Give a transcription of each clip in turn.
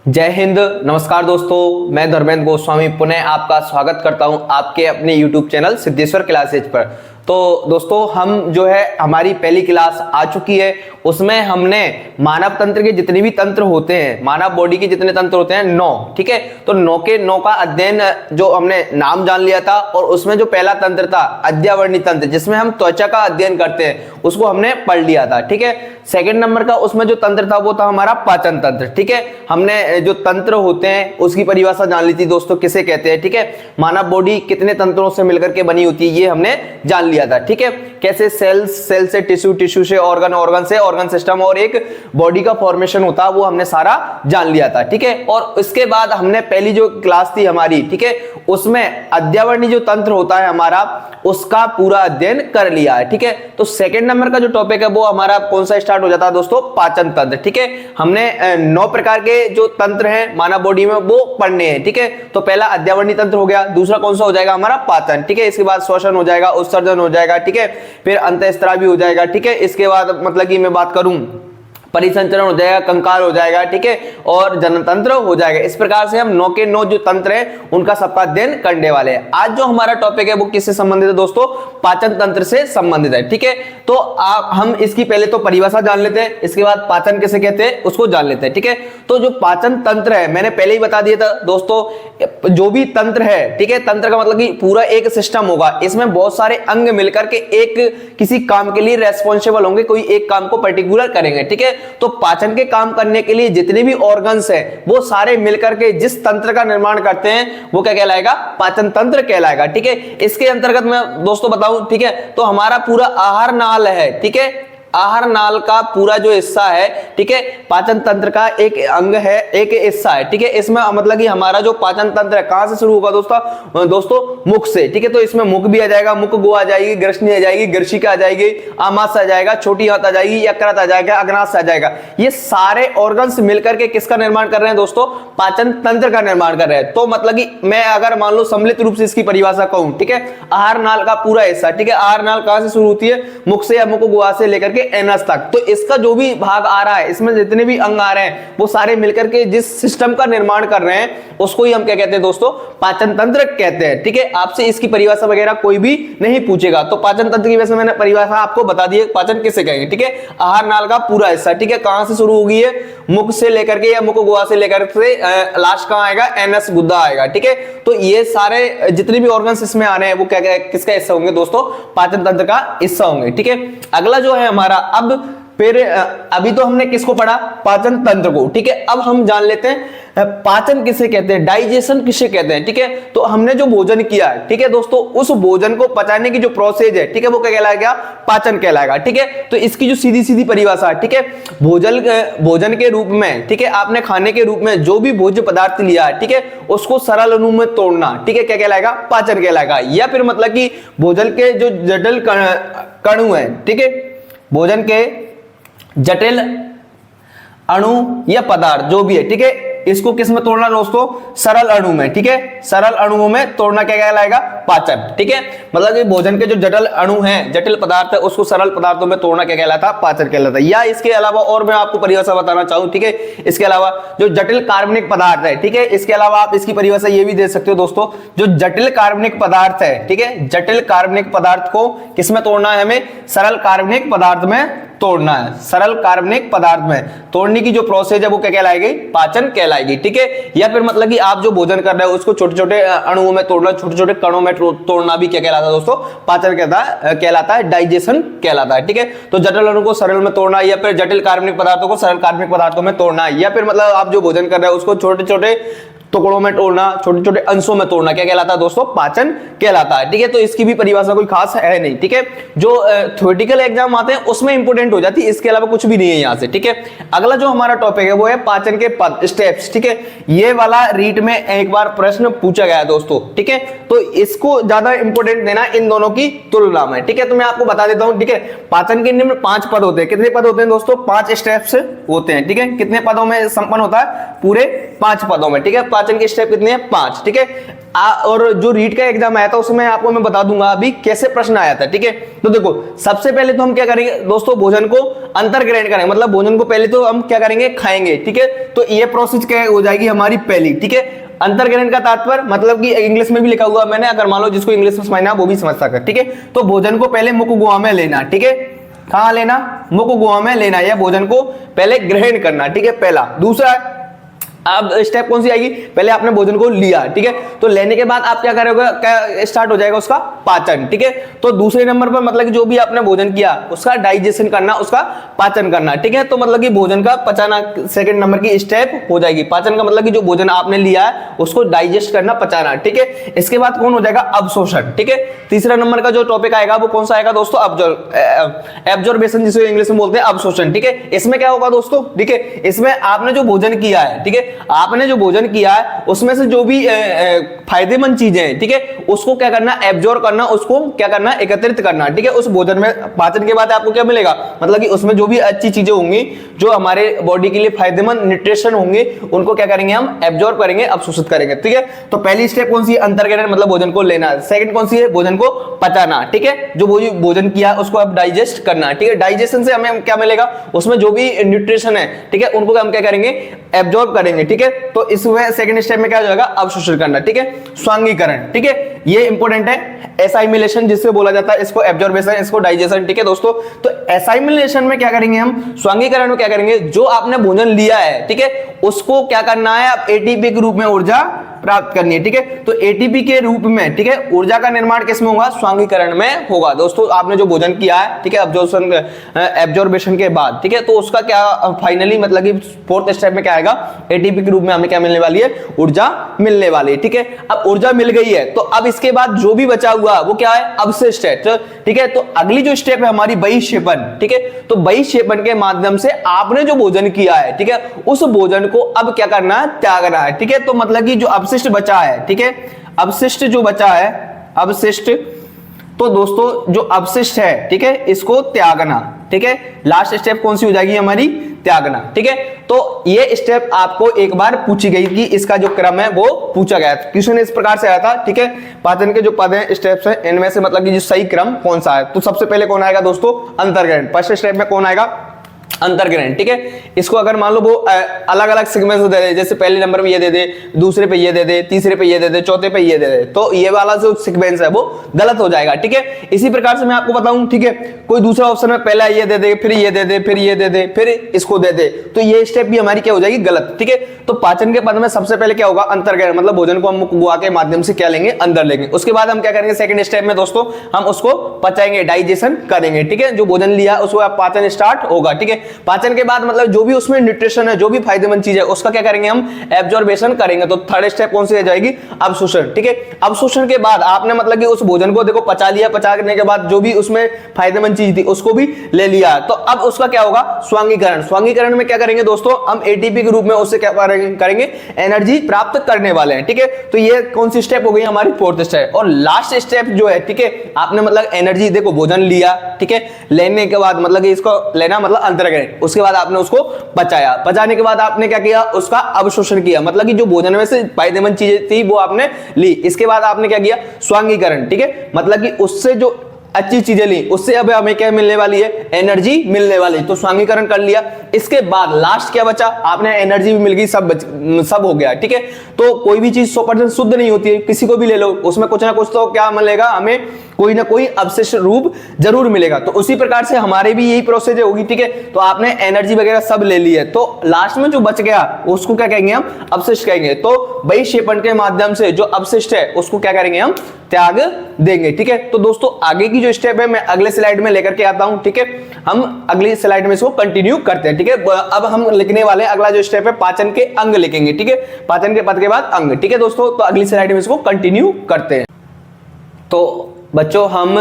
जय हिंद। नमस्कार दोस्तों, मैं धर्मेंद्र गोस्वामी पुनः आपका स्वागत करता हूं आपके अपने YouTube चैनल सिद्धेश्वर क्लासेज पर। तो दोस्तों हम जो है हमारी पहली क्लास आ चुकी है, उसमें हमने मानव तंत्र के जितने भी तंत्र होते हैं, मानव बॉडी के जितने तंत्र होते हैं 9, ठीक है। तो 9 के 9 का अध्ययन जो हमने नाम जान लिया था, और उसमें जो पहला तंत्र था अद्यावर्णी तंत्र, जिसमें हम त्वचा का अध्ययन करते हैं, उसको हमने पढ़ लिया था, ठीक है। सेकंड नंबर का उसमें जो तंत्र था वो था हमारा पाचन तंत्र, ठीक है। हमने जो तंत्र होते हैं उसकी परिभाषा जान ली थी दोस्तों, किसे कहते हैं, ठीक है। मानव बॉडी कितने तंत्रों से मिलकर के बनी होती है ये हमने जान लिया था, ठीक है। कैसे सेल से टिश्यू, टिश्यू से ऑर्गन से ऑर्गन सिस्टम और एक बॉडी का फॉर्मेशन होता है, वो हमने सारा जान लिया था, ठीक है। और इसके बाद हमने पहली जो क्लास थी हमारी, ठीक है, उसमें अद्यावर्णी जो तंत्र होता है हमारा, उसका पूरा अध्ययन कर लिया है, ठीक है। तो सेकंड नंबर का जो टॉपिक है वो हमारा कौन सा स्टार्ट हो जाता है दोस्तों, पाचन तंत्र, ठीक है। हमने 9 प्रकार के जो तंत्र हैं मानव बॉडी में वो पढ़ने हैं, ठीक है। तो पहला अद्यावर्णी तंत्र हो गया, दूसरा कौन सा हो जाएगा हमारा पाचन, ठीक है। इसके बाद श्वसन हो जाएगा, उत्सर्जन हो जाएगा, ठीक है। फिर अंतःस्त्रावी भी हो जाएगा, ठीक है। इसके बाद मतलब कि मैं बात करूं परिसंचरण हो जाएगा, कंकाल हो जाएगा, ठीक है, और जननतंत्र हो जाएगा। इस प्रकार से हम 9 के 9 जो तंत्र हैं उनका सबका अध्ययन करने वाले हैं। आज जो हमारा टॉपिक है वो किससे संबंधित है दोस्तों, पाचन तंत्र से संबंधित है, ठीक है। तो हम इसकी पहले तो परिभाषा जान लेते हैं, इसके बाद पाचन किसे कहते हैं उसको जान लेते हैं, ठीक है। तो जो पाचन तंत्र है मैंने पहले ही बता दिया था दोस्तों, जो भी तंत्र है, ठीक है, तंत्र का मतलब कि पूरा एक सिस्टम होगा, इसमें बहुत सारे अंग मिलकर के एक किसी काम के लिए रेस्पॉन्सिबल होंगे, कोई एक काम को पर्टिकुलर करेंगे, ठीक है। तो पाचन के काम करने के लिए जितने भी ऑर्गन्स हैं वो सारे मिलकर के जिस तंत्र का निर्माण करते हैं वो क्या कहलाएगा, पाचन तंत्र कहलाएगा, ठीक है। इसके अंतर्गत मैं दोस्तों बताऊं, ठीक है, तो हमारा पूरा आहार नाल है, ठीक है, आहार नाल का पूरा जो हिस्सा है, ठीक है, पाचन तंत्र का एक अंग है, एक हिस्सा है, ठीक है। इसमें मतलब कि हमारा जो पाचन तंत्र है कहां से शुरू होगा दोस्तों मुख से, ठीक है। तो इसमें मुख भी आ जाएगा, मुख गो आ जाएगी, ग्रसनी आ जाएगी, ग्रसिका आ जाएगी, आमाशय आ जाएगा, छोटी आंत आ जाएगी, यकृत आ जाएगा, अग्नाशय आ जाएगा। ये सारे ऑर्गन्स मिलकर के किसका निर्माण कर रहे हैं दोस्तों, पाचन तंत्र का निर्माण कर रहे हैं। तो मतलब कि मैं अगर मान लो सम्मिलित रूप से इसकी परिभाषा कहूं, ठीक है, आहार नाल का पूरा हिस्सा, ठीक है। आहार नाल कहां से शुरू होती है, मुख से या मुख गुहा से लेकर के एनस तक। तो इसका जो भी भाग आ रहा है, इसमें जितने भी अंग आ रहे हैं वो सारे मिलकर के जिस सिस्टम का निर्माण कर रहे हैं उसको ही हम क्या कहते हैं दोस्तों, पाचन तंत्र कहते हैं, ठीक है। आपसे इसकी परिभाषा वगैरह कोई भी नहीं पूछेगा, तो पाचन तंत्र की वजह से मैंने परिभाषा आपको बता दी है, पाचन किसे कहेंगे, ठीक है। आहार नाल का पूरा हिस्सा, ठीक है, कहां से शुरू होगी है, मुख से लेकर के या मुख गुहा से लेकर के लास्ट कहां आएगा, एनस गुद्दा आएगा, ठीक है। तो ये सारे जितने भी ऑर्गन्स इसमें आ रहे हैं वो क्या किसका हिस्सा होंगे दोस्तों, पाचन तंत्र का हिस्सा होंगे, ठीक है। अगला जो है हमारा, अब फिर अभी तो हमने किसको पढ़ा, पाचन तंत्र को, ठीक है। अब हम जान लेते हैं पाचन किसे कहते हैं, डाइजेशन किसे कहते हैं, ठीक है। तो हमने जो भोजन किया है, ठीक है दोस्तों, उस भोजन को पचाने की जो प्रोसेस है, ठीक है, वो क्या कहलाएगा, पाचन कहलाएगा, ठीक है। तो इसकी जो सीधी सीधी परिभाषा है, ठीक है, भोजन के रूप में, ठीक है, आपने खाने के रूप में जो भी भोज्य पदार्थ लिया है, ठीक है, उसको सरल अणु में तोड़ना, ठीक है, क्या कहलाएगा, पाचन कहलाएगा। या फिर मतलब कि भोजन के जो जटिल कणु है, ठीक है, भोजन के जटिल अणु या पदार्थ जो भी है, ठीक है, इसको किस में तोड़ना दोस्तों, सरल अणु में, ठीक है, सरल अणुओं में तोड़ना क्या कहलाएगा, पाचन, ठीक है। मतलब कि भोजन के जो जटिल अणु हैं, जटिल पदार्थ है, उसको सरल पदार्थों में तोड़ना क्या कहलाता, पाचन कहलाता है। या इसके अलावा और मैं आपको परिभाषा बताना चाहूं, ठीक है, इसके अलावा जो जटिल कार्बनिक पदार्थ है, ठीक है, इसके अलावा आप इसकी परिभाषा ये भी दे सकते हो दोस्तों, जो जटिल कार्बनिक पदार्थ है, ठीक है, जटिल कार्बनिक पदार्थ को किस में तोड़ना है, हमें सरल कार्बनिक पदार्थ में तोड़ना है। सरल कार्बनिक पदार्थ में तोड़ने की जो प्रोसेस है वो क्या कहलाएगी, पाचन कहलाएगी, ठीक है। या फिर मतलब कि आप जो भोजन कर रहे हो उसको छोटे छोटे अणुओं में तोड़ना, छोटे छोटे कणों में तोड़ना भी क्या कहलाता है दोस्तों, पाचन कहलाता है, डाइजेशन कहलाता है, ठीक है। तो जटिल अणु को सरल में तोड़ना, या फिर जटिल कार्बनिक पदार्थों को सरल कार्बनिक पदार्थों में तोड़ना, या फिर मतलब आप जो भोजन कर रहे हो उसको छोटे छोटे टुकड़ों में तोड़ना, छोटे छोटे अंशों में तोड़ना, क्या कहलाता है दोस्तों, पाचन कहलाता है, ठीक है। तो इसकी भी परिभाषा कोई खास है नहीं, ठीक है। जो थ्योरेटिकल एग्जाम आते हैं उसमें इंपोर्टेंट हो जाती है, इसके अलावा कुछ भी नहीं है यहां से, ठीक है। अगला जो हमारा टॉपिक है वो है पाचन के पद, स्टेप्स, ठीक है। ये वाला रीट में एक बार प्रश्न पूछा गया है दोस्तों, ठीक है। तो इसको ज्यादा इंपोर्टेंट देना इन दोनों की तुलना में, ठीक है। तो मैं आपको बता देता हूं, ठीक है, पाचन के निम्न 5 पद होते हैं। कितने पद होते हैं दोस्तों, 5 स्टेप्स होते हैं, ठीक है। कितने पदों में संपन्न होता है, पूरे 5 पदों में, ठीक है। पाचन के स्टेप कितने हैं? 5, ठीक है। और जो रीट का एग्जाम आया था उसमें आपको मैं बता दूंगा अभी कैसे प्रश्न आया था, ठीक है। तो देखो सबसे पहले तो हम क्या करेंगे दोस्तों, भोजन को अंतर्ग्रहण करेंगे, मतलब भोजन को पहले तो हम क्या करेंगे, खाएंगे, ठीक है। तो ये प्रोसेस क्या हो जाएगी हमारी पहली, ठीक है। अंतर्ग्रहण का तात्पर्य मतलब कि इंग्लिश में भी लिखा हुआ मैंने, अगर मान लो जिसको इंग्लिश में समझना वो भी समझ सकता है, ठीक है। तो भोजन को पहले मुख गुहा में लेना, ठीक है। कहां लेना? मुख गुहा में लेना, या भोजन को पहले ग्रहण करना, ठीक है, पहला। दूसरा, अब स्टेप कौन सी आएगी? पहले आपने भोजन को लिया, ठीक है। तो लेने के बाद आप क्या करोगे, क्या स्टार्ट हो जाएगा उसका पाचन, ठीक है। तो दूसरे नंबर पर मतलब कि जो भी आपने भोजन किया उसका डाइजेशन करना, उसका पाचन करना, ठीक है। तो मतलब कि भोजन का पचाना सेकंड नंबर की स्टेप हो जाएगी। पाचन का मतलब कि जो भोजन आपने लिया है उसको डाइजेस्ट करना, पचाना, ठीक है। इसके बाद कौन हो जाएगा? अवशोषण, ठीक है। तीसरा नंबर का जो टॉपिक आएगा वो कौन सा आएगा दोस्तों? एब्जॉर्बेशन, जिसे इंग्लिश में बोलते हैं अवशोषण, ठीक है। इसमें क्या होगा दोस्तों, ठीक है, इसमें आपने जो भोजन किया है, ठीक है, आपने जो भोजन किया है उसमें से जो भी फायदेमंद चीजें हैं, ठीक है, उसको क्या करना? एब्जॉर्ब करना, उसको क्या करना? एकत्रित करना, ठीक है। उस भोजन में पाचन के बाद आपको क्या मिलेगा? मतलब कि उसमें जो भी अच्छी चीजें होंगी, जो हमारे बॉडी के लिए फायदेमंद न्यूट्रिशन होंगे, उनको क्या करेंगे? हम एब्जॉर्ब करेंगे, अवशोषित करेंगे, ठीक है। तो पहली स्टेप कौन सी है? अंतर्ग्रहण, मतलब भोजन को लेना। सेकंड कौन सी है? भोजन को पचाना, ठीक है। जो भोजन किया उसको अब डाइजेस्ट करना, ठीक है। डाइजेशन से हमें क्या मिलेगा? उसमें जो भी न्यूट्रिशन है, ठीक है, उनको हम क्या करेंगे? एब्जॉर्ब करेंगे, ठीक है। तो इसमें सेकंड स्टेप में क्या हो जाएगा? अवशोषण करना, ठीक है, स्वांगीकरण, ठीक है। ये इंपॉर्टेंट है। एसाइमिलेशन जिससे बोला जाता है, इसको एब्जॉर्बेशन, इसको डाइजेशन, ठीक है दोस्तों। तो एसाइमिलेशन में क्या करेंगे हम? स्वांगीकरण में क्या करेंगे? जो आपने भोजन लिया है, ठीक है, उसको क्या करना है? अब एटीपी के रूप में ऊर्जा प्राप्त करनी है, ठीक है। तो एटीपी के रूप में, ठीक है, ऊर्जा का निर्माण किसमें होगा? स्वांगीकरण में होगा दोस्तों। आपने जो भोजन किया है, ठीक है, एब्जॉर्बेशन के बाद, ठीक है, तो उसका क्या फाइनली मतलब कि फोर्थ स्टेप में क्या आएगा? एटीपी के रूप में हमें क्या मिलने वाली है? ऊर्जा मिलने वाली है, ठीक है। अब ऊर्जा मिल गई है तो अब इसके बाद जो भी बचा हुआ वो क्या है? अवशिष्ट है, ठीक है। तो अगली जो स्टेप है हमारी बहिक्षेपण, ठीक है। तो बहिक्षेपण के माध्यम से आपने जो भोजन किया है, ठीक है, उस भोजन को अब क्या करना है? त्यागना है, ठीक है। तो मतलब कि जो अवशिष्ट बचा है, ठीक है, अवशिष्ट जो बचा है, अवशिष्ट, तो दोस्तों जो अवशिष्ट है, ठीक है, इसको त्यागना, ठीक है। लास्ट स्टेप कौन सी हो जाएगी हमारी? त्यागना, ठीक है। तो ये स्टेप आपको एक बार पूछी गई कि इसका जो क्रम है वो पूछा गया, क्वेश्चन इस प्रकार से आया था, ठीक है। पाचन के जो पद हैं, स्टेप्स हैं, इनमें से मतलब कि जो सही क्रम कौन सा है? तो सबसे पहले कौन आएगा दोस्तों? अंतर्ग्रहण। फर्स्ट स्टेप में कौन आएगा? अंतर्ग्रहण, ठीक है। इसको अगर मान लो वो अलग अलग सीक्वेंस दे दे, जैसे पहले नंबर पे ये दे दे, दूसरे पे ये दे दे, तीसरे पे ये दे दे, चौथे पे ये दे दे, तो ये वाला जो सीक्वेंस है वो गलत हो जाएगा, ठीक है। इसी प्रकार से मैं आपको बताऊं, ठीक है, कोई दूसरा ऑप्शन में पहला ये दे दे, फिर ये दे दे, फिर ये दे दे, फिर इसको दे दे, तो ये स्टेप भी हमारी क्या हो जाएगी? गलत, ठीक है। तो पाचन के पद में सबसे पहले क्या होगा? अंतर्ग्रहण, मतलब भोजन को हम मुख गुहा के माध्यम से क्या लेंगे? अंदर लेंगे। उसके बाद हम क्या करेंगे? सेकंड स्टेप में दोस्तों हम उसको पचाएंगे, डाइजेशन करेंगे, ठीक है। जो भोजन लिया उसको पाचन स्टार्ट होगा, ठीक है। पाचन के बाद मतलब जो भी उसमें न्यूट्रिशन है, जो भी फायदेमंद चीज है, उसका क्या करेंगे? हम एब्जॉर्बेशन करेंगे। तो थर्ड स्टेप कौन सी रह जाएगी? अवशोषण, ठीक है। अवशोषण के बाद आपने मतलब कि उस भोजन को देखो पचा लिया, पचाने के बाद जो भी उसमें फायदेमंद चीज थी उसको भी ले लिया, तो अब उसका क्या होगा? स्वांगीकरण। स्वांगीकरण में क्या करेंगे दोस्तों? हम एटीपी के रूप में उससे क्या करेंगे? एनर्जी प्राप्त करने वाले हैं, ठीक है। तो ये कौन सी स्टेप हो गई? हमारी फोर्थ स्टेप। और लास्ट स्टेप जो है, ठीक है, आपने मतलब एनर्जी देखो भोजन लिया, ठीक है, लेने के बाद मतलब कि इसको लेना मतलब अंतर्ग्रहण, उसके बाद आपने उसको पचाया, पचाने के बाद आपने क्या किया? उसका अवशोषण किया, मतलब कि जो भोजन में से फायदेमंद चीजें थी वो आपने ली। इसके बाद आपने क्या किया? स्वांगीकरण, ठीक है, मतलब कि उससे जो अच्छी चीजें ली उससे अब हमें क्या मिलने वाली है? एनर्जी मिलने वाली। तो स्वांगीकरण कर लिया। इसके बाद लास्ट क्या बचा? आपने एनर्जी भी मिल गई, सब हो गया, ठीक है। तो कोई भी चीज 100% शुद्ध नहीं होती है, किसी को भी ले लो, उसमें कुछ ना कुछ तो क्या मिलेगा हमें? कोई ना कोई अवशिष्ट रूप जरूर मिलेगा। तो उसी प्रकार से हमारे भी यही प्रोसेस होगी, ठीक है। तो आपने एनर्जी वगैरह सब ले ली है, तो लास्ट में जो बच गया उसको क्या कहेंगे? हम अवशिष्ट कहेंगे। तो बहिक्षेपण के माध्यम से जो अवशिष्ट है उसको क्या करेंगे? हम त्याग देंगे, ठीक है। तो दोस्तों आगे की जो स्टेप है मैं अगले स्लाइड में लेकर के आता हूं, ठीक है। हम अगली स्लाइड में इसको कंटिन्यू करते हैं, ठीक है। अब हम लिखने वाले अगला जो स्टेप है पाचन के अंग लिखेंगे, ठीक है। पाचन के पद के बाद अंग, ठीक है दोस्तों। तो अगली स्लाइड में इसको कंटिन्यू करते हैं। तो बच्चों हम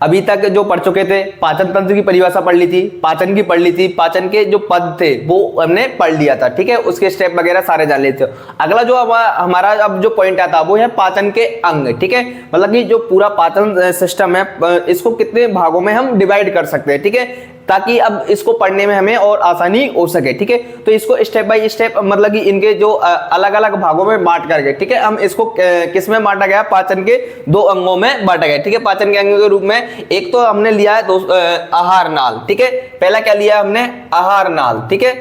अभी तक जो पढ़ चुके थे, पाचन तंत्र की परिभाषा पढ़ ली थी, पाचन की पढ़ ली थी, पाचन के जो पद थे वो हमने पढ़ लिया था, ठीक है। उसके स्टेप वगैरह सारे जान लेते हो। अगला जो हमारा अब जो पॉइंट आता है वो है पाचन के अंग, ठीक है। मतलब कि जो पूरा पाचन सिस्टम है इसको कितने भागों में हम डिवाइड कर सकते हैं, ठीक है। ताकि अब इसको पढ़ने में हमें और आसानी हो सके, ठीक है। तो इसको स्टेप बाय स्टेप मतलब कि इनके जो अलग अलग भागों में बांट करके, ठीक है, हम इसको किस में बांटा गया, पाचन के 2 अंगों में बांटा गया, ठीक है। पाचन के अंगों के रूप में एक तो हमने लिया है आहार नाल, ठीक है। पहला क्या लिया हमने, आहार नाल, ठीक है,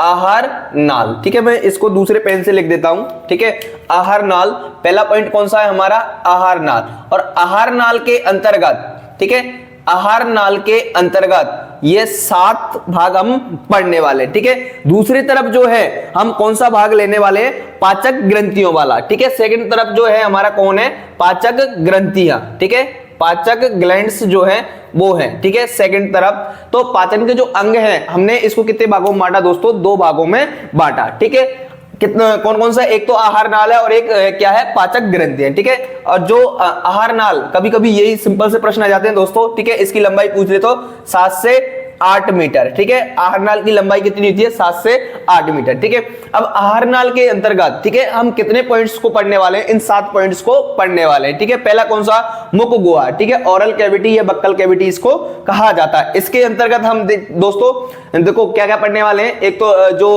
आहार नाल, ठीक है। मैं इसको दूसरे पेन से लिख देता हूं, ठीक है। आहार नाल, पहला पॉइंट कौन सा है हमारा, आहार नाल। और आहार नाल के अंतर्गत, ठीक है, आहार नाल के अंतर्गत ये 7 भाग हम पढ़ने वाले, ठीक है। दूसरी तरफ जो है हम कौन सा भाग लेने वाले हैं, पाचक ग्रंथियों वाला, ठीक है। सेकंड तरफ जो है हमारा कौन है, पाचक ग्रंथियां, ठीक है, पाचक ग्लैंड्स जो है वो है, ठीक है, सेकंड तरफ। तो पाचन के जो अंग हैं हमने इसको कितने भागों में बांटा दोस्तों, 2 भागों में बांटा, ठीक है। कितना, कौन कौन सा, एक तो आहार नाल है और एक क्या है, पाचक ग्रंथि है, ठीक है। और जो आहार नाल, कभी कभी यही सिंपल से प्रश्न आ जाते हैं दोस्तों, ठीक है। इसकी लंबाई पूछ ले तो 7 से 8 मीटर, ठीक है। आहार नाल की लंबाई कितनी होती है, 7 से 8 मीटर, ठीक है। अब आहार नाल के अंतर्गत, ठीक है, हम कितने पॉइंट्स को पढ़ने वाले हैं, इन 7 पॉइंट्स को पढ़ने वाले हैं, ठीक है। पहला कौन सा, मुख गुहा, ठीक है, ओरल कैविटी या बक्कल कैविटी इसको कहा जाता है। इसके अंतर्गत हम दोस्तों देखो क्या क्या पढ़ने वाले हैं, एक तो जो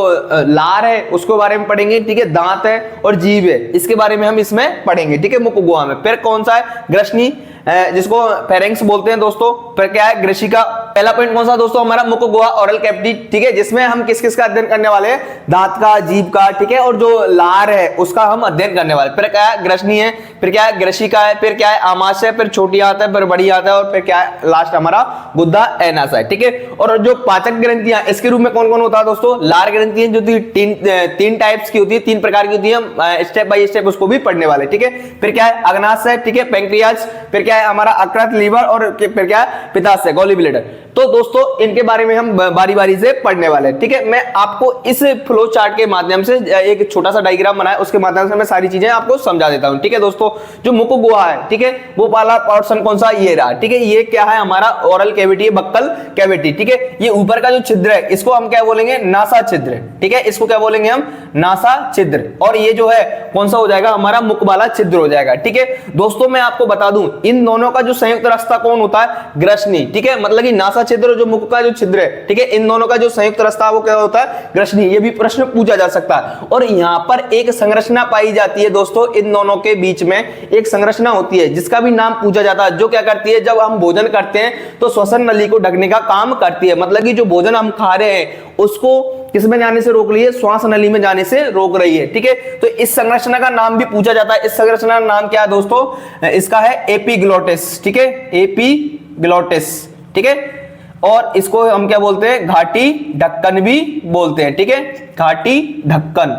लार है उसके बारे में पढ़ेंगे, ठीक है, दांत है और जीभ है, इसके बारे में हम इसमें पढ़ेंगे, ठीक है, मुख गुहा में। फिर कौन सा है, ग्रसनी, जिसको फेरेंक्स बोलते हैं दोस्तों। फिर क्या है, ग्रशिका। पहला पॉइंट कौन सा दोस्तों हमारा, मुख गुहा ओरल कैविटी, ठीक है, जिसमें हम किस किस का अध्ययन करने वाले हैं, दांत का, जीभ का, ठीक है, और जो लार है उसका हम अध्ययन करने वाले। फिर क्या है, ग्रसनी है, फिर क्या है, ग्रशिका है, फिर क्या है, आमाशय है, फिर छोटी आंत है, फिर बड़ी आंत है, और फिर क्या है, लास्ट हमारा गुद्दा एनस है, ठीक है। और जो पाचक ग्रंथियां इसके रूप में कौन कौन होता है दोस्तों, लार ग्रंथियां जो 3 टाइप्स की होती है, 3 प्रकार की होती है, हम स्टेप बाय स्टेप उसको भी पढ़ने वाले, ठीक है। फिर क्या है, अग्नाशय, ठीक है, पैंक्रियाज, फिर क्या है हमारा अकृत लीवर, और फिर क्या है, पित्ताशय, गॉली ब्लैडर। तो दोस्तों इनके बारे में हम बारी बारी से पढ़ने वाले हैं, ठीक है। मैं आपको इस फ्लो चार्ट के माध्यम से एक छोटा सा डायग्राम बनाया, उसके माध्यम से मैं सारी चीजें आपको समझा देता हूं, ठीक है दोस्तों। जो मुख गुहा है, ठीक है, वो पहला पोर्शन कौन सा, ये रहा, ठीक है। ये क्या है हमारा, ओरल कैविटी, बक्कल कैविटी, ठीक है। ये ऊपर का जो छिद्र है इसको हम क्या बोलेंगे, नासा छिद्र, ठीक है, इसको क्या बोलेंगे हम, नासा छिद्र। और ये जो है कौन सा हो जाएगा हमारा, मुख वाला छिद्र हो जाएगा, ठीक है दोस्तों। मैं आपको बता दूं इन दोनों का जो संयुक्त रास्ता कौन होता है, ग्रसनी, ठीक है, मतलब कि नासा छिद्र जो मुख का जो छिद्र है, ठीक है, इन दोनों का जो संयुक्त रास्ता वो क्या होता है, ग्रसनी। ये भी प्रश्न पूछा जा सकता है। और यहां पर एक संरचना पाई जाती है दोस्तों, इन दोनों के बीच में एक संरचना होती है जिसका भी नाम पूछा जाता है, जो क्या करती है, जब हम भोजन करते हैं तो श्वसन नली को ढकने का काम करती है। मतलब कि जो भोजन हम खा रहे हैं उसको किस में जाने से रोक रही है, श्वास नली में जाने से रोक रही है, ठीक है। तो इस संरचना का नाम भी पूछा जाता है। इस संरचना का नाम क्या है दोस्तों, इसका है एपिग्लोटिस, ठीक है, एपिग्लोटिस, ठीक है। और इसको हम क्या बोलते हैं, घाटी ढक्कन भी बोलते हैं, ठीक है, घाटी ढक्कन,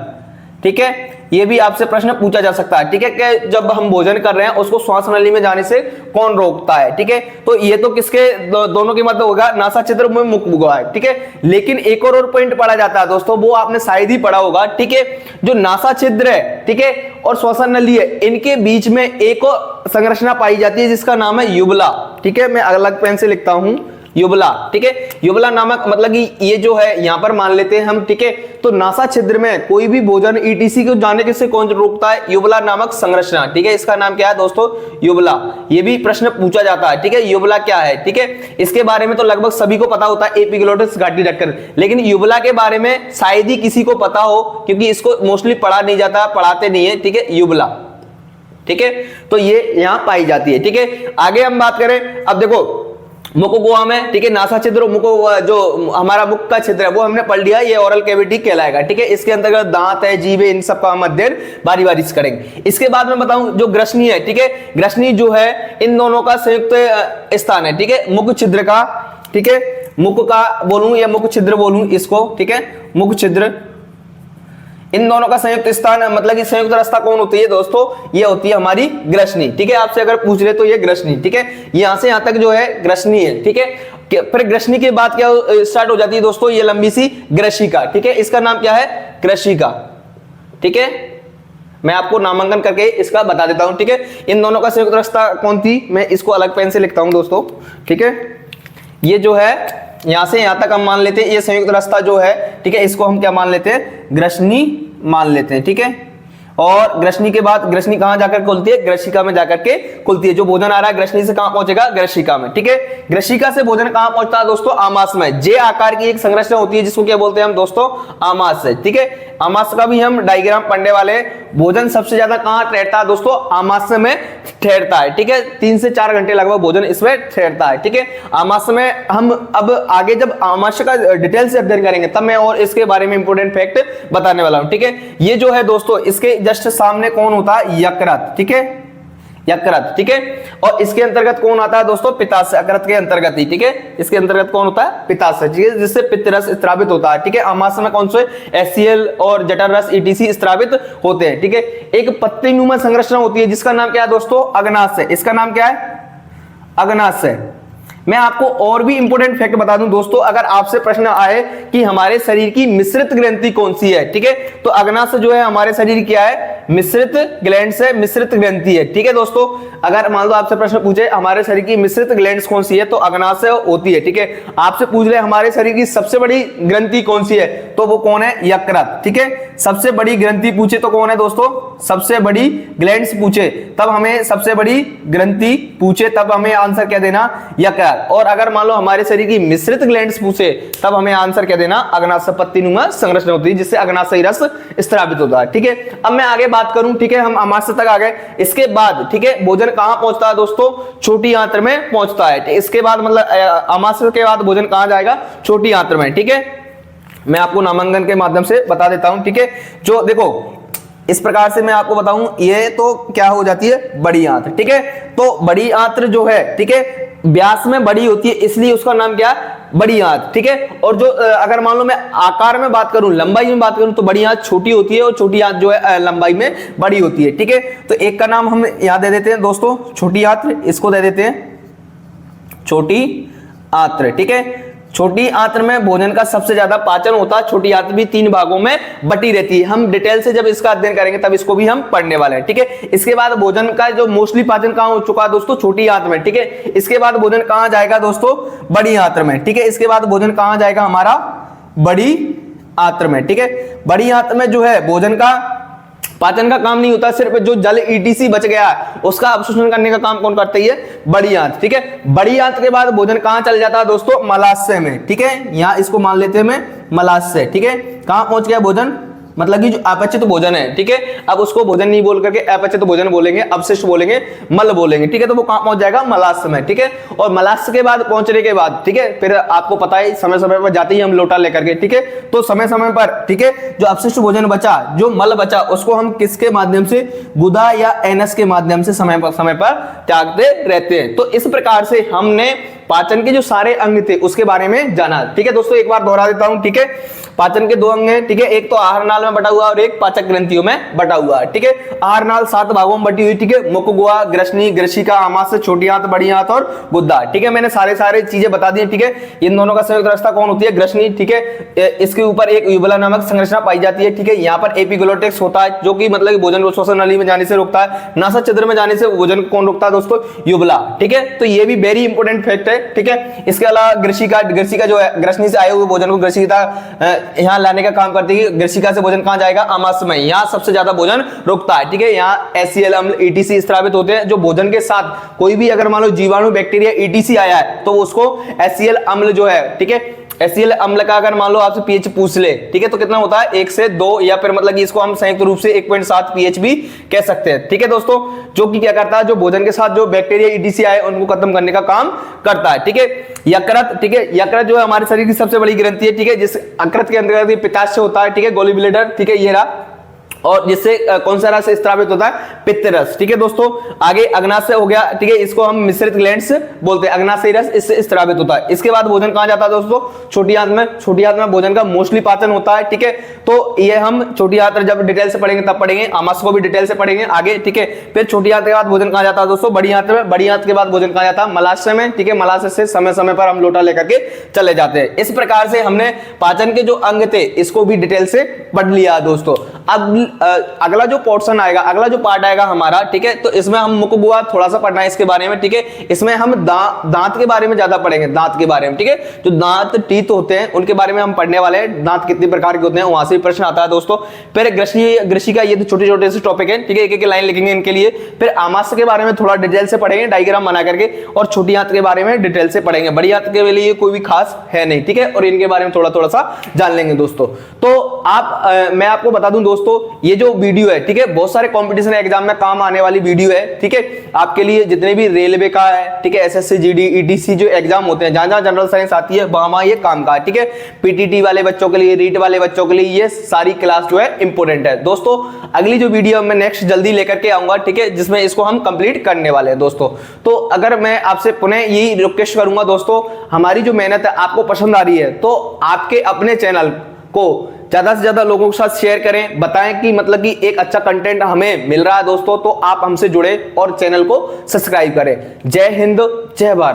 ठीक है। ये भी आपसे प्रश्न पूछा जा सकता है, ठीक है, कि जब हम भोजन कर रहे हैं उसको श्वास नली में जाने से कौन रोकता है, ठीक है। तो ये तो किसके दोनों के मतलब होगा, नासा छिद्र में मुख गुहा है, ठीक है। लेकिन एक और पॉइंट पढ़ा जाता है दोस्तों, वो आपने शायद ही पढ़ा होगा, ठीक है। जो नासा छिद्र है, ठीक है, और श्वसन नली है, इनके बीच में एक और संरचना पाई जाती है जिसका नाम है युबला, ठीक है। मैं अलग पेन से लिखता हूं, युबला, ठीक है। युबला नामक मतलब कि ये जो है यहां पर मान लेते हैं हम, ठीक है। तो नासा छिद्र में कोई भी भोजन ईटीसी को जाने से कौन रोकता है, युबला नामक संरचना, ठीक है। इसका नाम क्या है दोस्तों, युबला। ये भी प्रश्न पूछा जाता है, ठीक है, युबला क्या है, ठीक है। इसके बारे में तो लगभग सभी को पता होता है, एपिग्लोटिस, घाटी ढक्कन। लेकिन युबला के बारे में शायद ही किसी को पता हो, क्योंकि इसको मोस्टली पढ़ा नहीं जाता, पढ़ाते नहीं है, ठीक है, युबला, ठीक है। तो ये यहां पाई जाती है, ठीक है। आगे हम बात करें, अब देखो मुख गुहा में, ठीक है, नासा छिद्र, मुख जो हमारा मुख का छिद्र है वो हमने पढ़ लिया, ये ओरल कैविटी कहलाएगा, ठीक है। इसके अंतर्गत दांत है, जीभ है, इन सब का हम अध्ययन बारी बारी से करेंगे। इसके बाद में बताऊं जो ग्रसनी है, ठीक है, ग्रसनी जो है इन दोनों का संयुक्त स्थान है, ठीक है, मुख छिद्र का, ठीक है, मुख का बोलूं या मुख छिद्र बोलूं इसको, ठीक है, मुख छिद्र, इन दोनों का संयुक्त स्थान मतलब कि संयुक्त रास्ता कौन होती है दोस्तों, ये होती है हमारी ग्रसनी, ठीक है। आपसे अगर पूछ रहे तो ये ग्रसनी, ठीक है, यहां से यहां तक जो है ग्रसनी है, ठीक है। फिर ग्रसनी के बाद क्या स्टार्ट हो जाती है दोस्तों, ये लंबी सी ग्रशिका, ठीक है। इसका नाम क्या है, ग्रशिका, ठीक है। मैं आपको नामांकन करके इसका बता देता हूं, ठीक है। इन दोनों का संयुक्त रास्ता कौन थी, मैं इसको अलग पेन से लिखता हूं दोस्तों, ठीक है। ये जो है यहां से यहां तक हम मान लेते हैं ये संयुक्त रास्ता जो है, ठीक है, इसको हम क्या मान लेते हैं, ग्रसनी मान लेते हैं, ठीक है। और ग्रसनी के बाद ग्रसनी कहां जाकर खुलती है, ग्रशिका में जाकर के खुलती है। जो भोजन आ रहा है ग्रसनी से कहां पहुंचेगा, ग्रशिका में, ठीक है। ग्रशिका से भोजन कहां पहुंचता है दोस्तों, आमाशय में। जे आकार की एक संरचना होती है जिसको क्या बोलते हैं हम दोस्तों, आमाशय, ठीक है। आमाशय का भी हम डायग्राम पढ़ने वाले हैं। भोजन सबसे ज्यादा कहां ठहरता है दोस्तों, आमाशय में ठहरता है, ठीक है। 3 से 4 घंटे लगभग भोजन इसमें ठहरता है, ठीक है। आमाशय में हम अब आगे जब आमाशय का डिटेल से अध्ययन करेंगे तब मैं और इसके बारे में इंपोर्टेंट फैक्ट बताने वाला हूं, ठीक है। ये जो है दोस्तों इसके जस्ट सामने कौन होता है, यकृत, ठीक है, यकृत, ठीक है। और इसके अंतर्गत कौन आता है दोस्तों, पित्ताशय, यकृत के अंतर्गत ही, ठीक है। इसके अंतर्गत कौन होता है, पित्ताशय, ठीक है, जिससे पित्त रस स्त्रावित होता है, ठीक है। आमाशय में कौन से, HCl और जठर रस ETC स्त्रावित होते हैं, ठीक है। एक पत्तीनुमा संरचना होती है जिसका नाम क्या है दोस्तों, अग्नाशय। इसका नाम क्या है, अग्नाशय। मैं आपको और भी इंपोर्टेंट फैक्ट बता दूं दोस्तों, अगर आपसे प्रश्न आए कि हमारे शरीर की मिश्रित ग्रंथि कौन सी है, ठीक है, तो अग्नाशय जो है हमारे शरीर क्या है, मिश्रित ग्लैंड से मिश्रित ग्रंथि है, ठीक है दोस्तों। अगर मान लो आपसे प्रश्न पूछे हमारे शरीर की मिश्रित ग्लैंड्स कौन सी है, तो अग्नाशय होती है, ठीक है। आपसे पूछ ले हमारे शरीर की सबसे बड़ी ग्रंथि कौन सी है, तो वो कौन है, यकृत, ठीक है। सबसे बड़ी ग्रंथि पूछे तो कौन है दोस्तों, सबसे बड़ी ग्लैंड्स पूछे तब हमें सबसे बड़ी ग्रंथि पूछे तब हमें आंसर क्या देना, यकृत। और अगर मान लो हमारे शरीर की मिश्रित ग्लैंड्स पूछे तब हमें आंसर क्या देना, अग्नाशय पत्तीनुमा संरचना होती है जिससे अग्नाशयी रस स्त्रावित होता है, ठीक है। अब मैं आगे बात करूं, ठीक है, हम आमाशय तक आ गए। इसके बाद, ठीक है, भोजन कहां पहुंचता है दोस्तों, छोटी आंत्र में पहुंचता है। इसके बाद मतलब आमाशय के बाद भोजन कहां जाएगा, छोटी आंत्र में, ठीक है। मैं आपको नामांकन के माध्यम से बता देता हूं, ठीक है। जो देखो इस प्रकार से मैं आपको बताऊं, ये तो क्या हो जाती है, बड़ी आंत्र, ठीक है। तो बड़ी आंत्र जो है, ठीक है, व्यास में बड़ी होती है इसलिए उसका नाम क्या है, बड़ी आंत, ठीक है। और जो अगर मान लो मैं आकार में बात करूं, लंबाई में बात करूं, तो बड़ी आंत छोटी होती है और छोटी आंत जो है लंबाई में बड़ी होती है, ठीक है। तो एक का नाम हम यहां दे देते हैं दोस्तों, छोटी आंत्र, इसको दे देते हैं छोटी आंत्र, ठीक है। छोटी आंत्र में भोजन का सबसे ज्यादा पाचन होता है। छोटी आंत्र भी 3 भागों में बटी रहती है। हम डिटेल से जब इसका अध्ययन करेंगे तब इसको भी हम पढ़ने वाले हैं, ठीक है। इसके बाद भोजन का जो मोस्टली पाचन कहां हो चुका है दोस्तों, छोटी आंत्र में, ठीक है। इसके बाद भोजन कहां जाएगा दोस्तों, बड़ी आंत्र में, ठीक है। इसके बाद भोजन कहां जाएगा हमारा, बड़ी आंत्र में, ठीक है। बड़ी आंत्र में जो है भोजन का पाचन का काम नहीं होता, सिर्फ जो जल ETC बच गया है उसका अवशोषण करने का काम कौन करती है, बड़ी आंत, ठीक है। बड़ी आंत के बाद भोजन कहां चल जाता है दोस्तों, मलाशय में, ठीक है। यहां इसको मान लेते हैं मैं मलाशय, ठीक है। कहां पहुंच गया भोजन, मतलब कि जो अपचित भोजन है, ठीक है। अब उसको भोजन नहीं बोल करके अपचित भोजन बोलेंगे, अपशिष्ट बोलेंगे, मल बोलेंगे, ठीक है। तो वो कहां पहुंच जाएगा, मलाशय में, ठीक है। और मलाशय के बाद पहुंचने के बाद, ठीक है, फिर आपको पता है समय समय पर जाते ही हम लोटा लेकर के, ठीक है। तो समय समय पर, ठीक है, जो अपशिष्ट भोजन बचा, जो मल बचा, उसको हम किसके माध्यम से, गुदा या एनस के माध्यम से समय पर त्यागते रहते हैं। तो इस प्रकार से हमने पाचन के जो सारे अंग थे उसके बारे में जाना, ठीक है दोस्तों। एक बार दोहरा देता हूं, ठीक है। पाचन के 2 अंग हैं, ठीक है। एक तो आहार नाल में बटा हुआ और एक पाचक ग्रंथियों में बटा हुआ है, ठीक है। आहार नाल 7 भागों में बटी हुई, ठीक है। मुख, गुहा, ग्रसनी, ग्रशिका, आमाशय, छोटी आंत, बड़ी आंत और गुद्दा, ठीक है। मैंने सारे चीजें बता दी, ठीक है। इन दोनों का संयुक्त रास्ता कौन होती है, ग्रसनी, ठीक है। इसके ऊपर एक युवला नामक संरचना पाई जाती है, ठीक है। यहाँ पर एपिग्लोटिक्स होता है जो कि मतलब भोजन को श्वसन नली में जाने से रोकता है। नासा छिद्र में जाने से भोजन को कौन रोकता है दोस्तों, युवला, ठीक है। तो ये भी वेरी इंपोर्टेंट फैक्ट है, ठीक है। इसके अलावा ग्रसिका जो है, ग्रसनी से आए हुए भोजन को ग्रसिका यहाँ लाने का काम करती है। ग्रसिका से भोजन कहां जाएगा, आमाशय में, यहाँ सबसे ज्यादा भोजन रुकता है, ठीक है। यहाँ HCl अम्ल ETC स्त्रावित होते हैं। जो भोजन के साथ कोई भी अगर मान लो जीवाणु बैक्टीरिया ETC आया है तो उसको HCl अम्ल जो है, ठीक है, HCl अम्ल का अगर मान लो आपसे pH पूछ ले, ठीक है, तो कितना होता है, 1 से 2 या फिर मतलब कि इसको हम संयुक्त रूप से 1.7 pH भी कह सकते हैं, ठीक है दोस्तों। जो कि क्या करता है, जो भोजन के साथ जो बैक्टीरिया ETC आए उनको खत्म करने का काम करता है, ठीक है। यकृत, ठीक है, यकृत जो है हमारे शरीर की सबसे बड़ी ग्रंथि है, ठीक है। जिस यकृत के अंतर्गत पित्ताशय होता है, ठीक है, गोली ब्लेडर, ठीक है, ये रहा। और जिससे कौन सा रस स्त्रावित होता है, पित्त रस, ठीक है दोस्तों। आगे अग्नाशय हो गया, ठीक है, इसको हम मिश्रित ग्लैंड्स बोलते हैं। अग्नाशयी रस इससे स्त्रावित होता है। इसके बाद भोजन कहां जाता है दोस्तों, छोटी आंत में। छोटी आंत में भोजन का मोस्टली पाचन होता है, ठीक है। तो ये हम छोटी आंत जब डिटेल से पढ़ेंगे तब पढ़ेंगे, आमाशय को भी डिटेल से पढ़ेंगे आगे, ठीक है। फिर छोटी आंत के बाद भोजन कहां जाता है दोस्तों, बड़ी आंत में। बड़ी आंत के बाद भोजन कहां जाता है, मलाशय में, ठीक है। मलाशय से समय समय पर हम लोटा लेकर के चले जाते हैं। इस प्रकार से हमने पाचन के जो अंग थे इसको भी डिटेल से पढ़ लिया दोस्तों। अब अगला जो पोर्शन आएगा, अगला जो पार्ट आएगा हमारा, ठीक है, तो इसमें हम मुख बुआ थोड़ा सा पढ़ना है इसके बारे में, ठीक है। इसमें हम दांत के बारे में ज्यादा पढ़ेंगे, दांत के बारे में, ठीक है। जो दांत टीथ होते हैं उनके बारे में हम पढ़ने वाले हैं, दांत कितने प्रकार के होते हैं, वहां से भी प्रश्न आता है दोस्तों। फिर ग्रशी का, ये तो छोटे छोटे से टॉपिक है, ठीक है, एक एक लाइन लिखेंगे इनके लिए। फिर आमाशय के बारे में थोड़ा डिटेल से पढ़ेंगे, डायग्राम बना करके, और छोटी आंत के बारे में डिटेल से पढ़ेंगे, बड़ी आंत के लिए कोई भी खास है नहीं, ठीक है, और इनके बारे में थोड़ा थोड़ा सा जान लेंगे दोस्तों। तो मैं आपको बता दूं दोस्तों, ये जो वीडियो है, ठीक है, बहुत सारे कंपटीशन एग्जाम में काम आने वाली वीडियो है, ठीक है। आपके लिए जितने भी रेलवे का है, ठीक है, एसएससी जीडी ईटीसी जो एग्जाम होते हैं, जहां जहां जनरल साइंस आती है वहां ये काम का है, ठीक है। पीटीटी वाले बच्चों के लिए, रीट वाले बच्चों के लिए ये सारी क्लास जो है इंपॉर्टेंट है दोस्तों। अगली जो वीडियो मैं नेक्स्ट जल्दी लेकर के आऊंगा, ठीक है, जिसमें इसको हम कंप्लीट करने वाले हैं दोस्तों। तो अगर मैं आपसे पुनः यही रिक्वेस्ट करूंगा दोस्तों, हमारी जो मेहनत है आपको पसंद आ रही है तो आपके अपने चैनल को ज्यादा से ज्यादा लोगों के साथ शेयर करें, बताएं कि मतलब कि एक अच्छा कंटेंट हमें मिल रहा है दोस्तों, तो आप हमसे जुड़े और चैनल को सब्सक्राइब करें। जय हिंद, जय भारत।